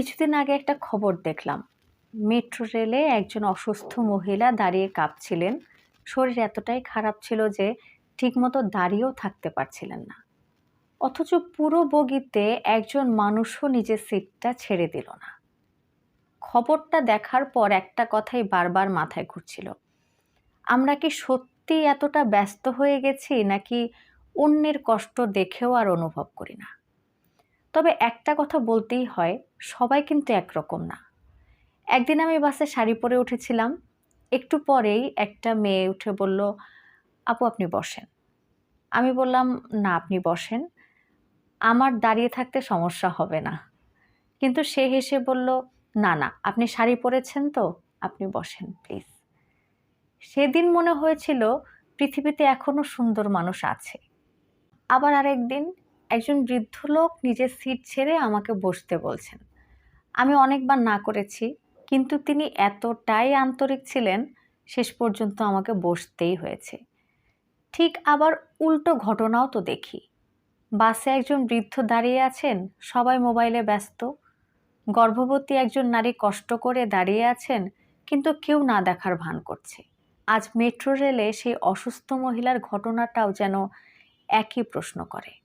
কিছুদিন আগে একটা খবর দেখলাম। মেট্রো রেলে একজন অসুস্থ মহিলা দাঁড়িয়ে কাঁপছিলেন। শরীর এতটাই খারাপ ছিল যে ঠিকমতো দাঁড়িয়েও থাকতে পারছিলেন না। অথচ পুরো বগিতে একজন মানুষও নিজের সিটটা ছেড়ে দিল না। খবরটা দেখার পর একটা কথাই বারবার মাথায় ঘুরছিল। আমরা কি সত্যিই এতটা ব্যস্ত হয়ে গেছি, নাকি অন্যের কষ্ট দেখেও আর অনুভব করি না? তবে একটা কথা বলতেই হয়, সবাই কিন্তু একরকম না। একদিন আমি বাসে শাড়ি পরে উঠেছিলাম। একটু পরেই একটা মেয়ে উঠে বলল, আপু আপনি বসেন। আমি বললাম, না আপনি বসেন, আমার দাঁড়িয়ে থাকতে সমস্যা হবে না। কিন্তু সে হেসে বলল, না না আপনি শাড়ি পরেছেন তো, আপনি বসেন প্লিজ। সেদিন মনে হয়েছিল পৃথিবীতে এখনো সুন্দর মানুষ আছে। আবার আরেকদিন একজন বৃদ্ধ লোক নিজের সিট ছেড়ে আমাকে বসতে বলছেন। আমি অনেকবার না করেছি, কিন্তু তিনি এতটাই আন্তরিক ছিলেন, শেষ পর্যন্ত আমাকে বসতেই হয়েছে। ঠিক আবার উল্টো ঘটনাও তো দেখি। বাসে একজন বৃদ্ধ দাঁড়িয়ে আছেন, সবাই মোবাইলে ব্যস্ত। গর্ভবতী একজন নারী কষ্ট করে দাঁড়িয়ে আছেন, কিন্তু কেউ না দেখার ভান করছে। আজ মেট্রো রেলে সেই অসুস্থ মহিলার ঘটনাটাও যেন একই প্রশ্ন করে।